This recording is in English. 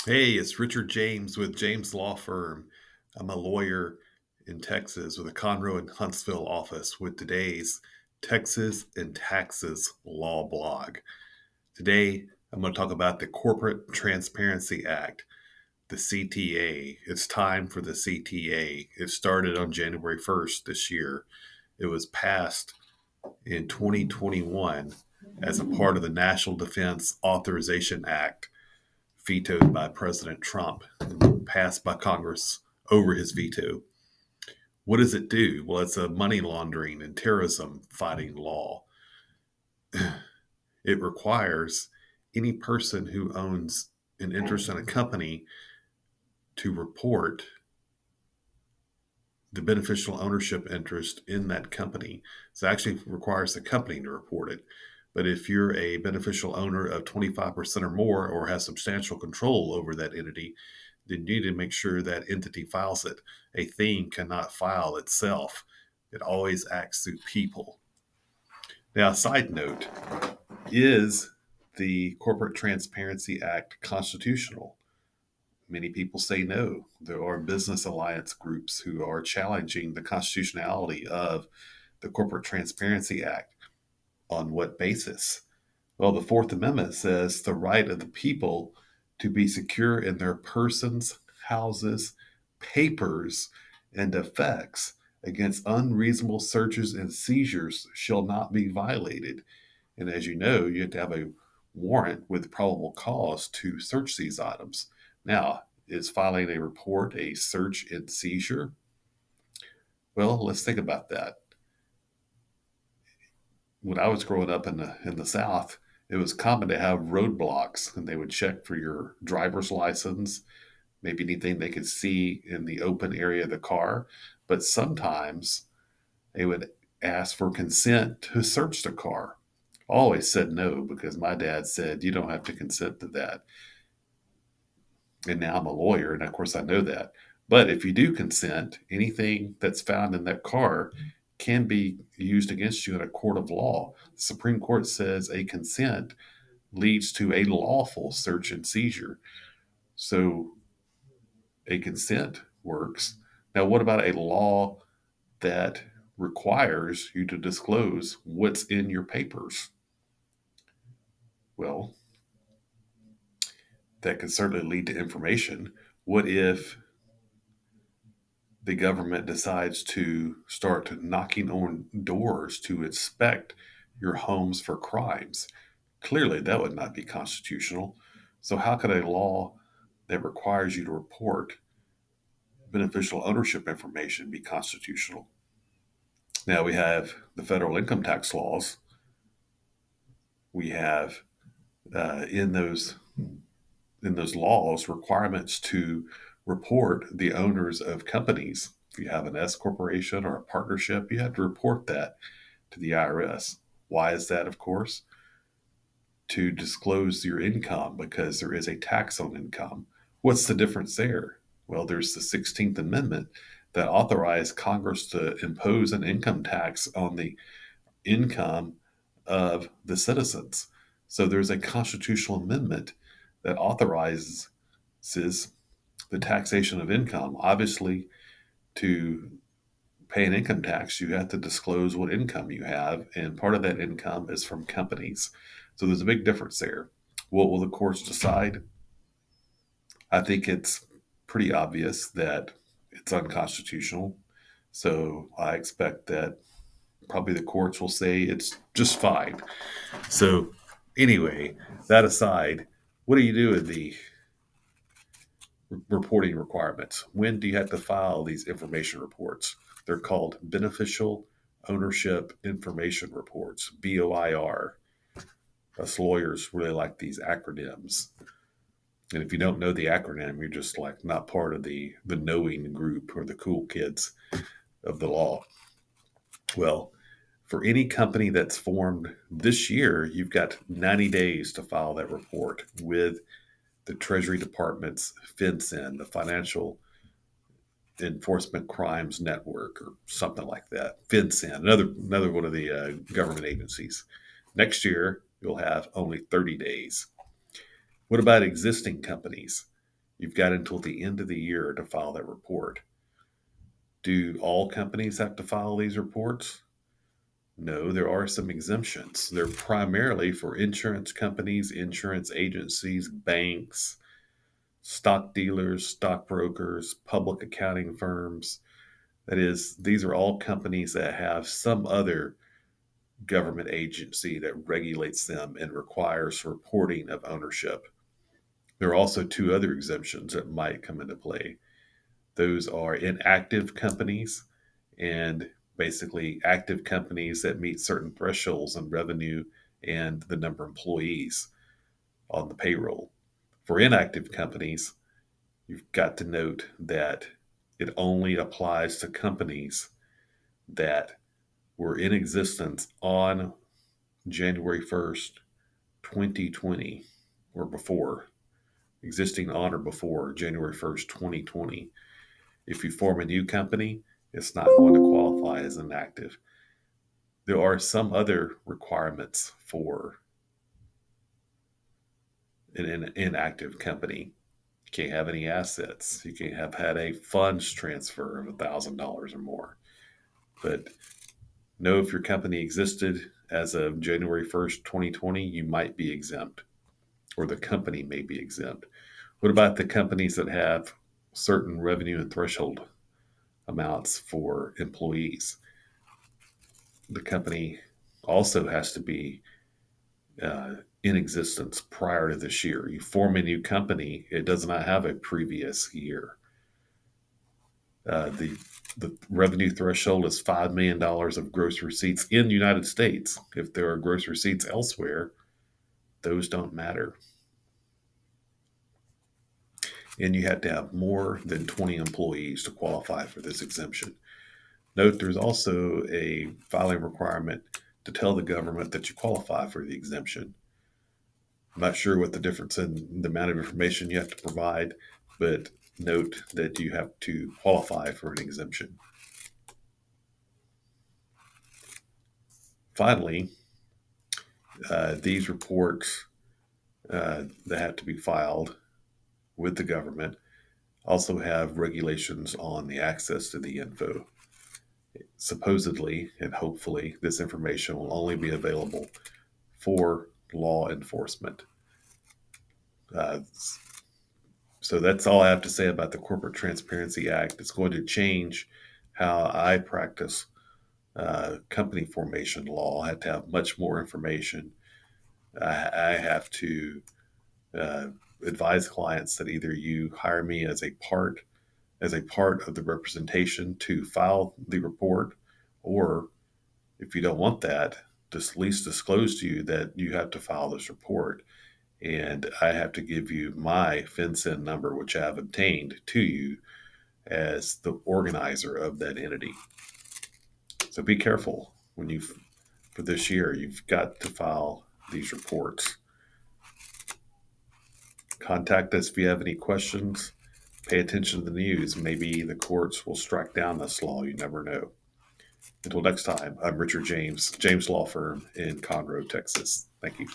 Hey, it's Richard James with James Law Firm. I'm a lawyer in Texas with a Conroe and Huntsville office with today's Texas and Taxes Law blog. Today, I'm going to talk about the Corporate Transparency Act, the CTA. It's time for the CTA. It started on January 1st this year. It was passed in 2021 as a part of the National Defense Authorization Act vetoed by President Trump and passed by Congress over his veto. What does it do? Well, it's a money laundering and terrorism fighting law. It requires any person who owns an interest in a company to report the beneficial ownership interest in that company. So it actually requires the company to report it. But if you're a beneficial owner of 25% or more or has substantial control over that entity, then you need to make sure that entity files it. A thing cannot file itself. It always acts through people. Now, side note, is the Corporate Transparency Act constitutional? Many people say no. There are business alliance groups who are challenging the constitutionality of the Corporate Transparency Act. On what basis? Well, the Fourth Amendment says the right of the people to be secure in their persons, houses, papers, and effects against unreasonable searches and seizures shall not be violated. And as you know, you have to have a warrant with probable cause to search these items. Now, is filing a report a search and seizure? Well, let's think about that. When I was growing up in the South, it was common to have roadblocks, and they would check for your driver's license, maybe anything they could see in the open area of the car. But sometimes they would ask for consent to search the car. I always said no because my dad said you don't have to consent to that. And now I'm a lawyer, and of course I know that. But if you do consent, anything that's found in that car can be used against you in a court of law. The Supreme Court says a consent leads to a lawful search and seizure. So a consent works. Now, what about a law that requires you to disclose what's in your papers? Well, that could certainly lead to information. What if the government decides to start knocking on doors to inspect your homes for crimes? Clearly, that would not be constitutional. So, how could a law that requires you to report beneficial ownership information be constitutional? Now, we have the federal income tax laws. We have in those laws requirements to report the owners of companies. If you have an S corporation or a partnership, you have to report that to the IRS. Why is that? Of course, to disclose your income because there is a tax on income. What's the difference there? Well, there's the 16th Amendment that authorized Congress to impose an income tax on the income of the citizens. So there's a constitutional amendment that authorizes the taxation of income. Obviously, to pay an income tax, you have to disclose what income you have, and part of that income is from companies. So there's a big difference there. What will the courts decide? I think it's pretty obvious that it's unconstitutional. So I expect that probably the courts will say it's just fine. So, anyway, that aside, what do you do with the reporting requirements? When do you have to file these information reports? They're called beneficial ownership information reports, BOIR. Us lawyers really like these acronyms. And if you don't know the acronym, you're just like not part of the knowing group or the cool kids of the law. Well, for any company that's formed this year, you've got 90 days to file that report with the Treasury Department's FinCEN, the Financial Enforcement Crimes Network, or something like that. FinCEN, another one of the government agencies. Next year, you'll have only 30 days. What about existing companies? You've got until the end of the year to file that report. Do all companies have to file these reports? No, there are some exemptions. They're primarily for insurance companies, insurance agencies, banks, stock dealers, stockbrokers, public accounting firms. That is, these are all companies that have some other government agency that regulates them and requires reporting of ownership. There are also two other exemptions that might come into play. Those are inactive companies and basically active companies that meet certain thresholds in revenue and the number of employees on the payroll. For inactive companies, you've got to note that it only applies to companies that were in existence on January 1st, 2020, or before, existing on or before January 1st, 2020. If you form a new company, it's not going to qualify as inactive. There are some other requirements for an inactive company. You can't have any assets. You can't have had a funds transfer of $1,000 or more. But know if your company existed as of January 1st, 2020, you might be exempt, or the company may be exempt. What about the companies that have certain revenue and threshold amounts for employees? The company also has to be in existence prior to this year. You form a new company, it does not have a previous year. The revenue threshold is $5 million of gross receipts in the United States. If there are gross receipts elsewhere, those don't matter. And you have to have more than 20 employees to qualify for this exemption. Note there's also a filing requirement to tell the government that you qualify for the exemption. I'm not sure what the difference in the amount of information you have to provide, but note that you have to qualify for an exemption. Finally, these reports that have to be filed with the government also have regulations on the access to the info. Supposedly and hopefully, this information will only be available for law enforcement. So that's all I have to say about the Corporate Transparency Act. It's going to change how I practice company formation law. I have to have much more information. I have to advise clients that either you hire me as a part of the representation to file the report, or if you don't want that, just at least disclose to you that you have to file this report. And I have to give you my FinCEN number, which I have obtained to you as the organizer of that entity. So be careful for this year, you've got to file these reports. Contact us if you have any questions. Pay attention to the news. Maybe the courts will strike down this law. You never know. Until next time, I'm Richard James Law Firm in Conroe, Texas. Thank you.